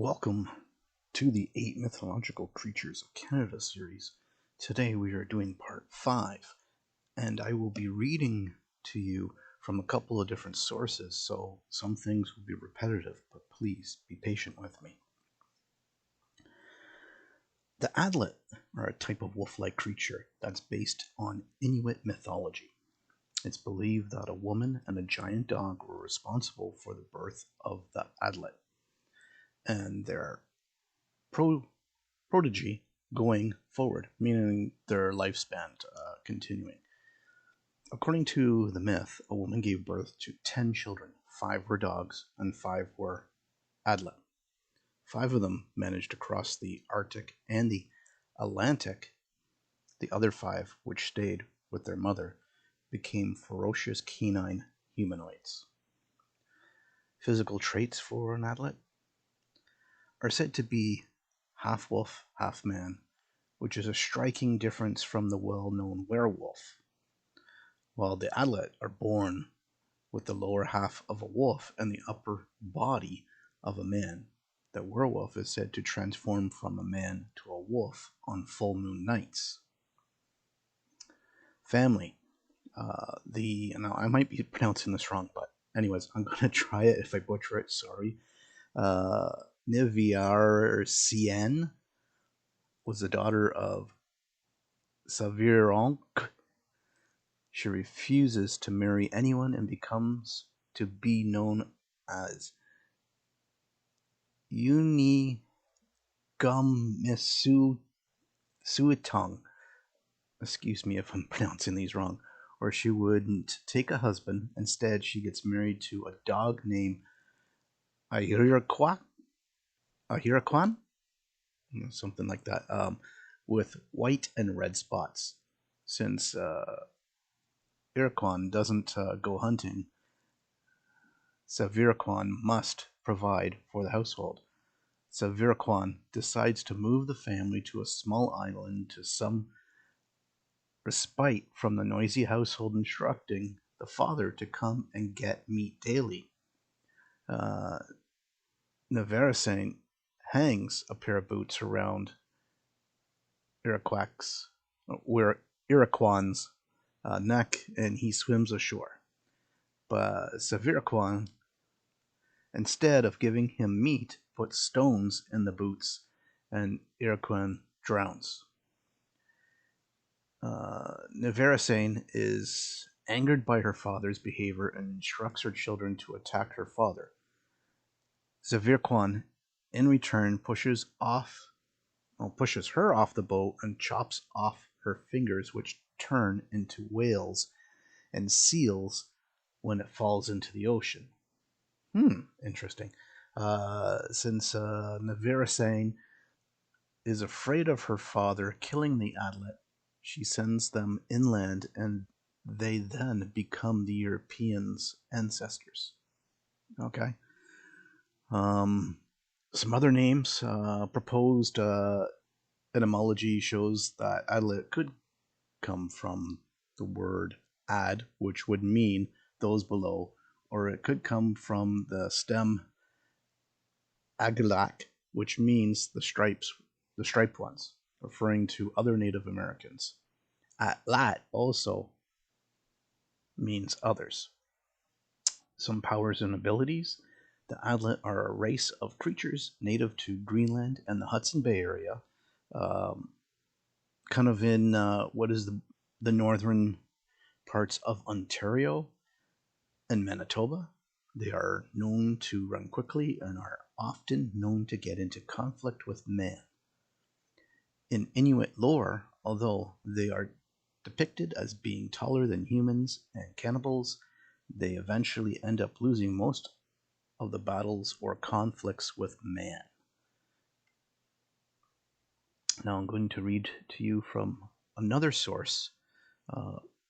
Welcome to the 8 Mythological Creatures of Canada series. Today we are doing part 5, and I will be reading to you from a couple of different sources, so some things will be repetitive, but please be patient with me. The Adlet are a type of wolf-like creature that's based on Inuit mythology. It's believed that a woman and a giant dog were responsible for the birth of the Adlet, and their prodigy going forward, meaning their lifespan continuing. According to the myth, a woman gave birth to 10 children. 5 were dogs and 5 were Adlet. 5 of them managed to cross the Arctic and the Atlantic. The other 5, which stayed with their mother, became ferocious canine humanoids. Physical traits for an Adlet are said to be half wolf, half man, which is a striking difference from the well-known werewolf. While the Adlet are born with the lower half of a wolf and the upper body of a man, the werewolf is said to transform from a man to a wolf on full moon nights. Family. Now I might be pronouncing this wrong, but anyways, I'm gonna try it. If I butcher it, sorry. Niviarcien was the daughter of Savironk. She refuses to marry anyone and becomes to be known as Unigumisuitong. Excuse me if I'm pronouncing these wrong. Or she wouldn't take a husband. Instead, she gets married to a dog named Ahiraquan, something like that, with white and red spots. Since Iroquois doesn't go hunting, Saviraquan must provide for the household. Saviraquan decides to move the family to a small island to some respite from the noisy household, instructing the father to come and get meat daily. Navarrese hangs a pair of boots around Iroquois' neck, and he swims ashore. But Saviraquan, instead of giving him meat, puts stones in the boots, and Iroquois drowns. Navarrese is angered by her father's behavior and instructs her children to attack her father. Saviraquan, in return, pushes her off the boat and chops off her fingers, which turn into whales and seals when it falls into the ocean. Interesting. Since Navarrese is afraid of her father killing the Adlet, she sends them inland, and they then become the Europeans' ancestors. Okay. Some other names proposed etymology shows that Adlet could come from the word ad, which would mean those below, or it could come from the stem agilak, which means the striped ones, referring to other Native Americans. Atlat also means others. Some powers and abilities. The Adlet are a race of creatures native to Greenland and the Hudson Bay area, kind of in what is the northern parts of Ontario and Manitoba. They are known to run quickly and are often known to get into conflict with man. In Inuit lore, although they are depicted as being taller than humans and cannibals, they eventually end up losing most of the battles or conflicts with man. Now I'm going to read to you from another source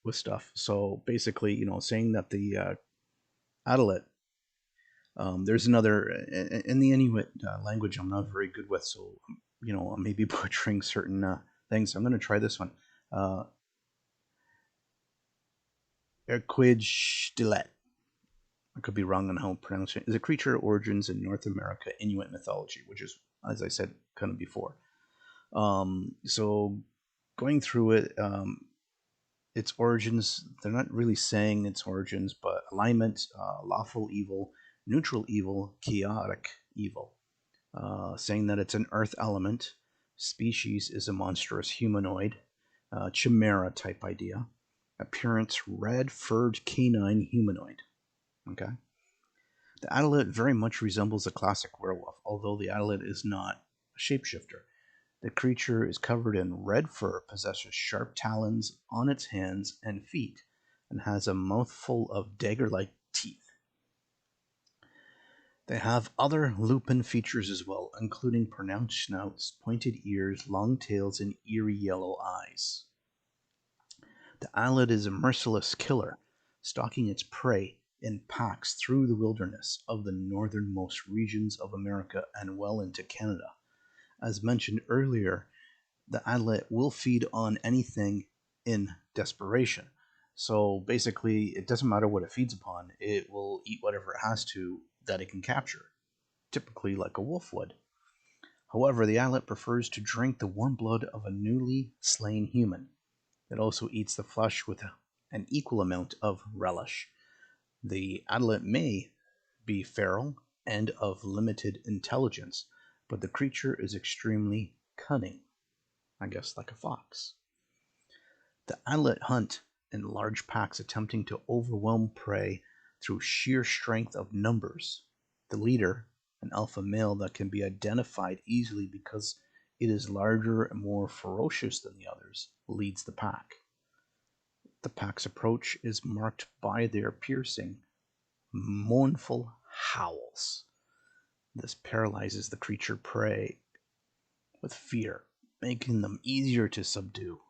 with stuff. So basically, saying that the Adlet, there's another, in the Inuit language I'm not very good with, so, I may be butchering certain things. I'm going to try this one. Erquiddilet. I could be wrong on how to pronounce it, is a creature origins in North America Inuit mythology, which is, as I said kind of before. So going through it, its origins, they're not really saying its origins, but alignment, lawful evil, neutral evil, chaotic evil. Saying that it's an earth element. Species is a monstrous humanoid, chimera type idea. Appearance red furred canine humanoid. Okay. The Adlet very much resembles a classic werewolf, although the Adlet is not a shapeshifter. The creature is covered in red fur, possesses sharp talons on its hands and feet, and has a mouthful of dagger like teeth. They have other lupin features as well, including pronounced snouts, pointed ears, long tails, and eerie yellow eyes. The Adlet is a merciless killer, stalking its prey in packs through the wilderness of the northernmost regions of America and well into Canada. As mentioned earlier, the Adlet will feed on anything in desperation. So basically, it doesn't matter what it feeds upon, it will eat whatever it has to that it can capture, typically like a wolf would. However, the Adlet prefers to drink the warm blood of a newly slain human. It also eats the flesh with an equal amount of relish. The Adlet may be feral and of limited intelligence, but the creature is extremely cunning. I guess like a fox. The Adlet hunt in large packs, attempting to overwhelm prey through sheer strength of numbers. The leader, an alpha male that can be identified easily because it is larger and more ferocious than the others, leads the pack. The pack's approach is marked by their piercing, mournful howls. This paralyzes the creature prey with fear, making them easier to subdue.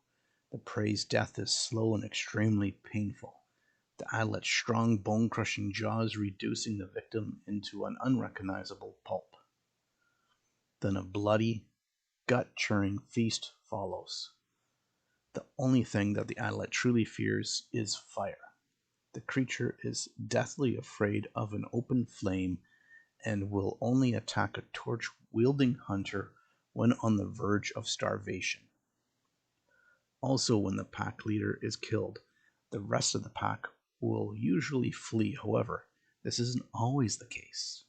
The prey's death is slow and extremely painful, the Adlet's strong bone-crushing jaws reducing the victim into an unrecognizable pulp. Then a bloody, gut-churning feast follows. The only thing that the Adlet truly fears is fire. The creature is deathly afraid of an open flame and will only attack a torch-wielding hunter when on the verge of starvation. Also, when the pack leader is killed, the rest of the pack will usually flee. However, this isn't always the case.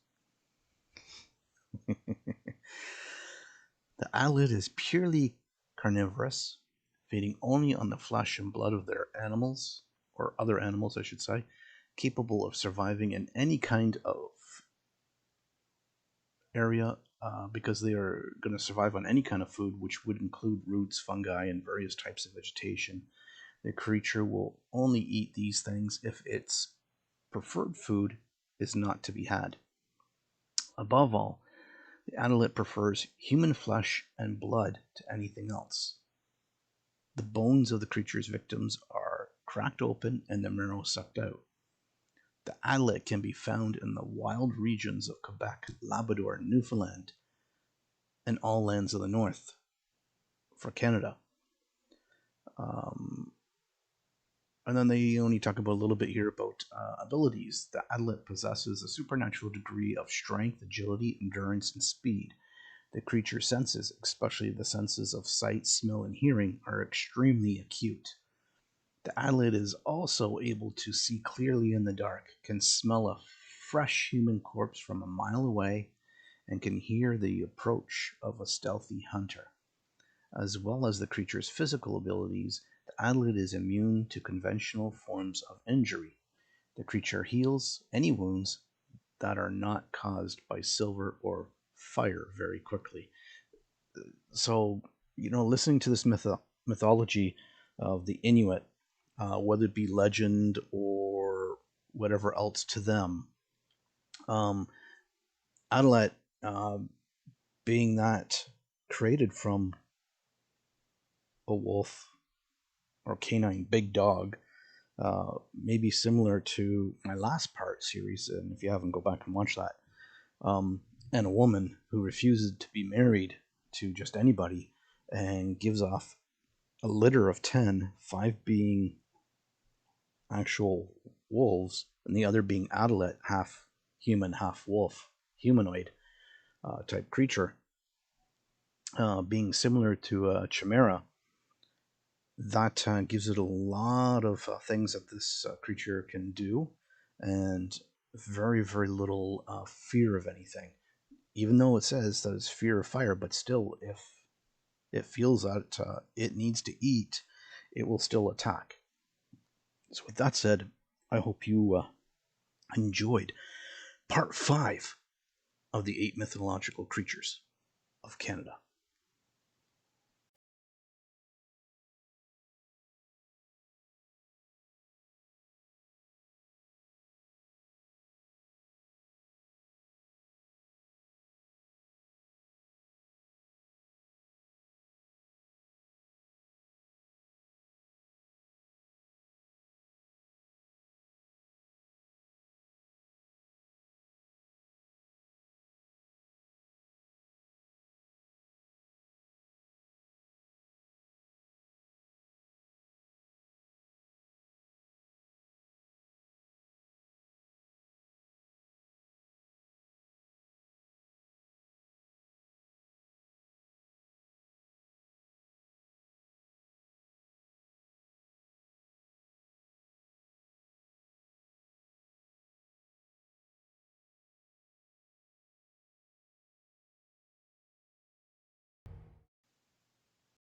The Adlet is purely carnivorous, feeding only on the flesh and blood of their animals, or other animals, I should say, capable of surviving in any kind of area because they are going to survive on any kind of food, which would include roots, fungi, and various types of vegetation. The creature will only eat these things if its preferred food is not to be had. Above all, the Adlet prefers human flesh and blood to anything else. The bones of the creature's victims are cracked open and the marrow sucked out. The Adlet can be found in the wild regions of Quebec, Labrador, Newfoundland, and all lands of the north for Canada. And then they only talk about a little bit here about abilities. The Adlet possesses a supernatural degree of strength, agility, endurance, and speed. The creature's senses, especially the senses of sight, smell, and hearing, are extremely acute. The Adlet is also able to see clearly in the dark, can smell a fresh human corpse from a mile away, and can hear the approach of a stealthy hunter. As well as the creature's physical abilities, the Adlet is immune to conventional forms of injury. The creature heals any wounds that are not caused by silver or fire very quickly. So, listening to this mythology of the Inuit, whether it be legend or whatever else to them, Adlet, being that created from a wolf or canine big dog, maybe similar to my last part series, and if you haven't, go back and watch that. And a woman who refuses to be married to just anybody and gives off a litter of 10, 5 being actual wolves, and the other being Adlet, half human, half wolf, humanoid type creature, being similar to a chimera. That gives it a lot of things that this creature can do, and very, very little fear of anything. Even though it says that it's fear of fire, but still, if it feels that it needs to eat, it will still attack. So, with that said, I hope you enjoyed part 5 of the 8 mythological creatures of Canada.